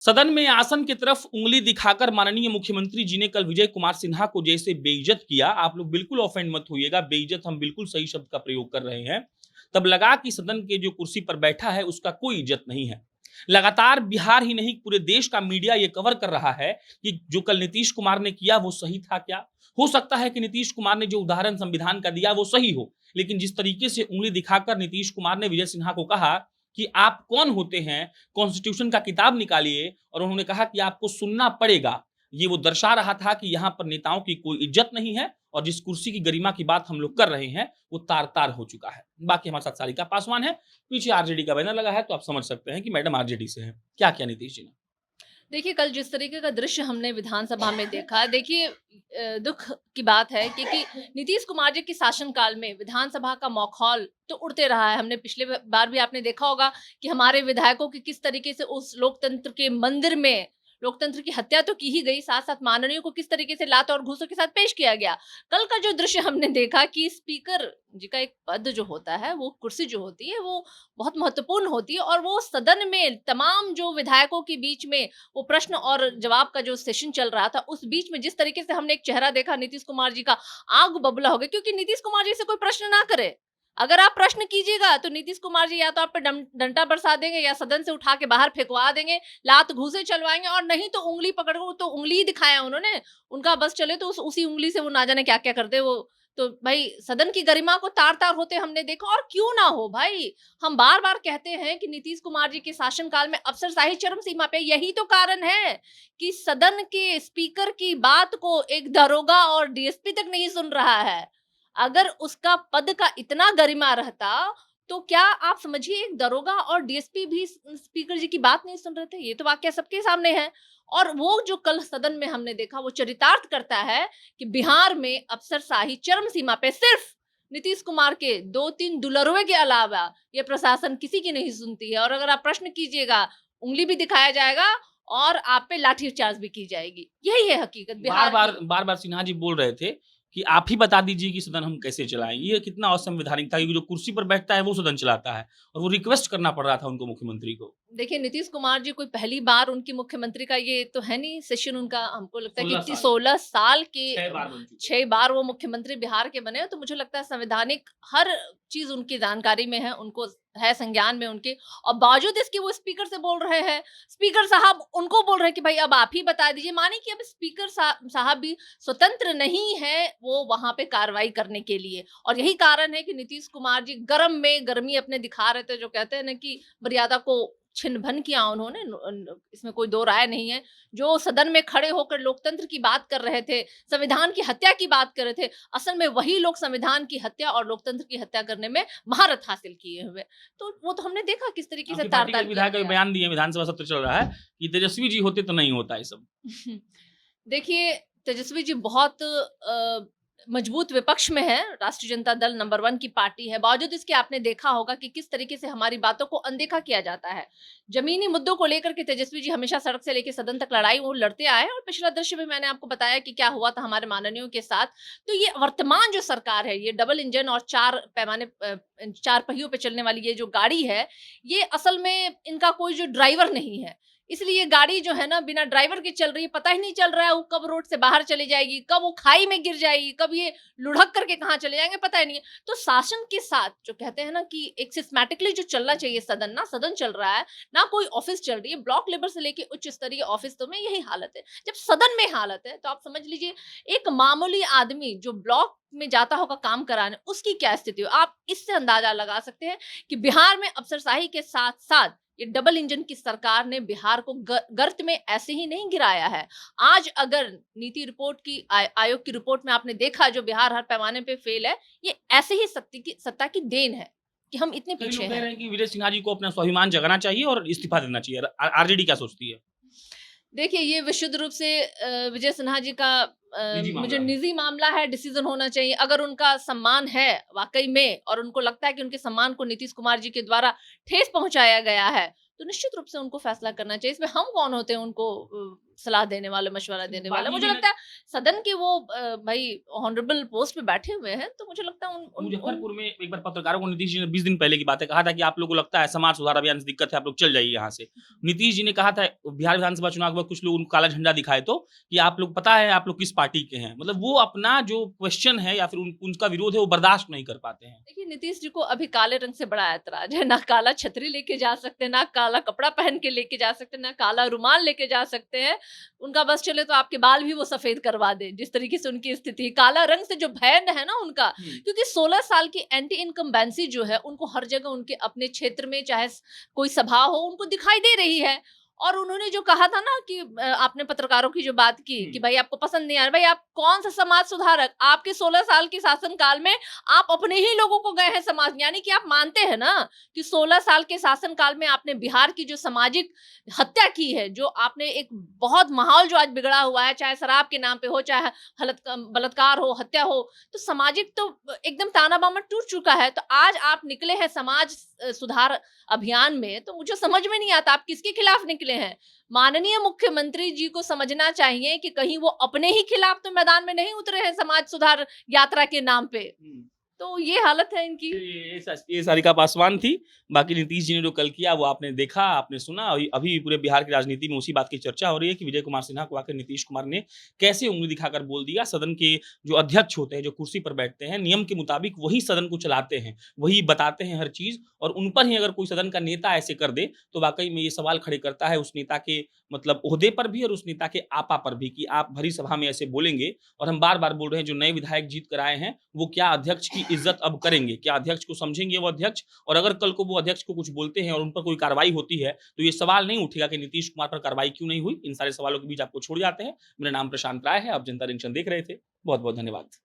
सदन में आसन की तरफ उंगली दिखाकर माननीय मुख्यमंत्री जी ने कल विजय कुमार सिन्हा को जैसे बेइज्जत किया। आप लोग बिल्कुल ऑफेंड मत होइएगा, बेइज्जत हम बिल्कुल सही शब्द का प्रयोग कर रहे हैं। तब लगा कि सदन के जो कुर्सी पर बैठा है उसका कोई इज्जत नहीं है। लगातार बिहार ही नहीं पूरे देश का मीडिया ये कवर कर रहा है कि जो कल नीतीश कुमार ने किया वो सही था क्या। हो सकता है कि नीतीश कुमार ने जो उदाहरण संविधान का दिया वो सही हो, लेकिन जिस तरीके से उंगली दिखाकर नीतीश कुमार ने विजय सिन्हा को कहा कि आप कौन होते हैं, कॉन्स्टिट्यूशन का किताब निकालिए, और उन्होंने कहा कि आपको सुनना पड़ेगा। ये वो दर्शा रहा था कि यहाँ पर नेताओं की कोई इज्जत नहीं है और जिस कुर्सी की गरिमा की बात हम लोग कर रहे हैं, वो तार-तार हो चुका है। बाकी हमारे साथ सारिका पासवान है, पीछे आरजेडी का बैनर लगा है, तो आप समझ सकते हैं कि मैडम आरजेडी से हैं। क्या किया नीतीश जी ने? देखिए, कल जिस तरीके का दृश्य हमने विधानसभा में देखा, देखिए दुःख की बात है क्योंकि नीतीश कुमार जी के शासनकाल में विधानसभा का माहौल तो उड़ते रहा है। हमने पिछले बार भी आपने देखा होगा कि हमारे विधायकों की किस तरीके से उस लोकतंत्र के मंदिर में लोकतंत्र की हत्या तो की ही गई, साथ-साथ माननीयों को किस तरीके से लात और घूसों के साथ पेश किया गया। कल का जो दृश्य हमने देखा कि स्पीकर जी का एक पद जो होता है, वो कुर्सी जो होती है, वो बहुत महत्वपूर्ण होती है और वो सदन में तमाम जो विधायकों के बीच में वो प्रश्न और जवाब का जो सेशन चल रहा था, उस बीच में जिस तरीके से हमने एक चेहरा देखा नीतीश कुमार जी का, आग बबूला हो गया क्योंकि नीतीश कुमार जी से कोई प्रश्न ना करे। अगर आप प्रश्न कीजिएगा तो नीतीश कुमार जी या तो आप पे डंडा बरसा देंगे या सदन से उठा के बाहर फेंकवा देंगे, लात घूंसे चलवाएंगे और नहीं तो उंगली पकड़ के, तो उंगली ही दिखाया उन्होंने, उनका बस चले तो उसी उंगली से वो ना जाने क्या क्या कर दे वो। तो भाई सदन की गरिमा को तार तार होते हमने देखा, और क्यों ना हो भाई। हम बार बार कहते हैं कि नीतीश कुमार जी के शासनकाल में अफसरशाही चरम सीमा पे, यही तो कारण है कि सदन के स्पीकर की बात को एक दरोगा और डीएसपी तक नहीं सुन रहा है। अगर उसका पद का इतना गरिमा रहता तो क्या आप समझिए एक दरोगा और डीएसपी भी स्पीकर जी की बात नहीं सुन रहे थे। ये तो वाकया सबके सामने है। और वो जो कल सदन में हमने देखा वो चरितार्थ करता है कि बिहार में अफसरशाही चरम सीमा पे, सिर्फ नीतीश कुमार के 2-3 दुलरुए के अलावा ये प्रशासन किसी की नहीं सुनती है। और अगर आप प्रश्न कीजिएगा, उंगली भी दिखाया जाएगा और आप पे लाठीचार्ज भी की जाएगी। यही है हकीकत बिहार बार-बार की। बार-बार सिन्हा जी बोल रहे थे कि आप ही बता दीजिए कि सदन हम कैसे चलाएँ। ये कितना असंवैधानिक था, क्योंकि जो कुर्सी पर बैठता है वो सदन चलाता है और वो रिक्वेस्ट करना पड़ रहा था उनको, मुख्यमंत्री को। देखिए, नीतीश कुमार जी कोई पहली बार उनकी मुख्यमंत्री का ये तो है नहीं सेशन उनका। हमको लगता है 16 कि साल, 16 साल के 6 बार बन चुके हैं। 6 बार वो मुख्यमंत्री बिहार के बने हैं, तो मुझे लगता है संवैधानिक हर चीज़ उनकी जानकारी में है, उनको है संज्ञान में उनके। और बावजूद इसके वो स्पीकर से बोल रहे हैं, स्पीकर साहब उनको बोल रहे हैं कि भाई अब आप ही बता दीजिए। मानिए कि अब स्पीकर साहब भी स्वतंत्र नहीं है वो वहाँ पे कार्रवाई करने के लिए। और यही कारण है कि नीतीश कुमार जी गरम में गरमी अपने दिखा रहे थे, जो कहते हैं ना कि मर्यादा को छिन-भन किया उन्होंने। इसमें कोई दो राय नहीं है। जो सदन में खड़े होकर लोकतंत्र की बात कर रहे थे, संविधान की हत्या की बात कर रहे थे, असल में वही लोग संविधान की हत्या और लोकतंत्र की हत्या करने में महारत हासिल किए हुए। तो वो तो हमने देखा किस तरीके से आपकी पार्टी के तार-तार एक किया विधायक अभी गया। बयान दिए, विधानसभा सत्र चल रहा है कि तेजस्वी जी होते तो नहीं होता ये सब। देखिए, तेजस्वी जी बहुत मजबूत विपक्ष में है, राष्ट्रीय जनता दल नंबर 1 की पार्टी है। बावजूद इसके आपने देखा होगा कि किस तरीके से हमारी बातों को अनदेखा किया जाता है। ज़मीनी मुद्दों को लेकर के तेजस्वी जी हमेशा सड़क से लेके सदन तक लड़ाई वो लड़ते आए हैं, और पिछला दृश्य भी मैंने आपको बताया कि क्या हुआ था हमारे माननीयों के साथ। तो ये वर्तमान जो सरकार है, ये डबल इंजन और 4 पहियों पे चलने वाली ये जो गाड़ी है, ये असल में इनका कोई जो ड्राइवर नहीं है। इसलिए ये गाड़ी जो है ना बिना ड्राइवर के चल रही है, पता ही नहीं चल रहा है वो कब रोड से बाहर चली जाएगी, कब वो खाई में गिर जाएगी, कब ये लुढ़क करके कहाँ चले जाएँगे, पता ही नहीं है। तो शासन के साथ जो कहते हैं ना कि एक सिस्टमैटिकली जो चलना चाहिए सदन, ना सदन चल रहा है, ना कोई ऑफिस चल रही है। ब्लॉक लेवल से लेके उच्च स्तरीय ऑफिसों में यही हालत है। जब सदन में हालत है, तो आप समझ लीजिए एक मामूली आदमी जो ब्लॉक में जाता होगा काम कराने, उसकी क्या स्थिति हो। आप इससे अंदाजा लगा सकते हैं कि बिहार में अफसरशाही के साथ-साथ ये डबल इंजन की सरकार ने बिहार को गर्त में ऐसे ही नहीं गिराया है। आज अगर नीति रिपोर्ट की आयोग की रिपोर्ट में आपने देखा जो बिहार हर पैमाने पे फेल है, ये ऐसे ही सत्ता की देन है कि हम इतने कई पीछे लोग कह हैं। रहे हैं कि विजय सिन्हा जी को अपना स्वाभिमान जगाना चाहिए और इस्तीफा देना चाहिए। आरजेडी क्या सोचती है? देखिए, ये विशुद्ध रूप से विजय सिन्हा जी का निजी मुझे मामला है। निजी मामला है, डिसीजन होना चाहिए। अगर उनका सम्मान है वाक़ई में और उनको लगता है कि उनके सम्मान को नीतीश कुमार जी के द्वारा ठेस पहुँचाया गया है, तो निश्चित रूप से उनको फैसला करना चाहिए। इसमें हम कौन होते हैं उनको सलाह देने वाले, मशवरा देने वाले। बाकी मुझे भी लगता है सदन के वो भाई ऑनरेबल पोस्ट पे बैठे हुए हैं, तो मुझे लगता है उन मुजफ्फरपुर में एक बार पत्रकारों को नीतीश जी ने 20 दिन पहले की बात है कहा था कि आप लोगों को लगता है समाज सुधार अभियान से दिक्कत है, आप लोग चल जाइए यहाँ से। नीतीश जी ने कहा था बिहार विधानसभा चुनाव के वक्त कुछ लोग उनको काला झंडा दिखाए तो कि आप लोग पता है आप लोग किस पार्टी के हैं। मतलब वो अपना जो क्वेश्चन है या फिर उनका विरोध है वो बर्दाश्त नहीं कर पाते हैं। देखिए नीतीश जी को अभी काले रंग से बड़ा ऐतराज है। ना काला छतरी लेके जा सकते, ना काला कपड़ा पहन के लेके जा सकते, ना काला रुमाल लेके जा सकते हैं। उनका बस चले तो आपके बाल भी वो सफेद करवा दे, जिस तरीके से उनकी स्थिति है। काला रंग से जो भय है ना उनका, क्योंकि 16 साल की एंटी इनकम्बेंसी जो है उनको हर जगह उनके अपने क्षेत्र में चाहे कोई सभा हो उनको दिखाई दे रही है। और उन्होंने जो कहा था ना कि आपने पत्रकारों की जो बात की कि भाई आपको पसंद नहीं आ रहा, भाई आप कौन सा समाज सुधारक, आपके 16 साल के शासनकाल में आप अपने ही लोगों को गए हैं समाज, यानी कि आप मानते हैं ना कि 16 साल के शासनकाल में आपने बिहार की जो सामाजिक हत्या की है, जो आपने एक बहुत माहौल जो आज बिगड़ा हुआ है, चाहे शराब के नाम पे हो, चाहे बलात्कार हो, हत्या हो, तो सामाजिक तो एकदम ताना बाना टूट चुका है। तो आज आप निकले हैं समाज सुधार अभियान में, तो मुझे समझ में नहीं आता आप किसके खिलाफ निकले हैं। माननीय मुख्यमंत्री जी को समझना चाहिए कि कहीं वो अपने ही खिलाफ तो मैदान में नहीं उतरे हैं समाज सुधार यात्रा के नाम पे। तो ये हालत है इनकी। ये सारिका पासवान थी। बाकी नीतीश जी ने जो कल किया वो आपने देखा, आपने सुना। अभी पूरे बिहार की राजनीति में उसी बात की चर्चा हो रही है कि विजय कुमार सिन्हा को आकर नीतीश कुमार ने कैसे उंगली दिखाकर बोल दिया। सदन के जो अध्यक्ष होते हैं, जो कुर्सी पर बैठते हैं, नियम के मुताबिक वही सदन को चलाते हैं, वही बताते हैं हर चीज। और उन पर ही अगर कोई सदन का नेता ऐसे कर दे तो वाकई में ये सवाल खड़े करता है उस नेता के मतलब ओहदे पर भी और उस नेता के आपा पर भी कि आप भरी सभा में ऐसे बोलेंगे। और हम बार बार बोल रहे हैं जो नए विधायक जीत कर आए हैं वो क्या अध्यक्ष की इज्जत अब करेंगे, क्या अध्यक्ष को समझेंगे वो अध्यक्ष। और अगर कल को वो अध्यक्ष को कुछ बोलते हैं और उन पर कोई कार्रवाई होती है तो ये सवाल नहीं उठेगा कि नीतीश कुमार पर कार्रवाई क्यों नहीं हुई। इन सारे सवालों के बीच आपको छोड़ जाते हैं। मेरा नाम प्रशांत राय है, आप जनता जंक्शन देख रहे थे। बहुत बहुत धन्यवाद।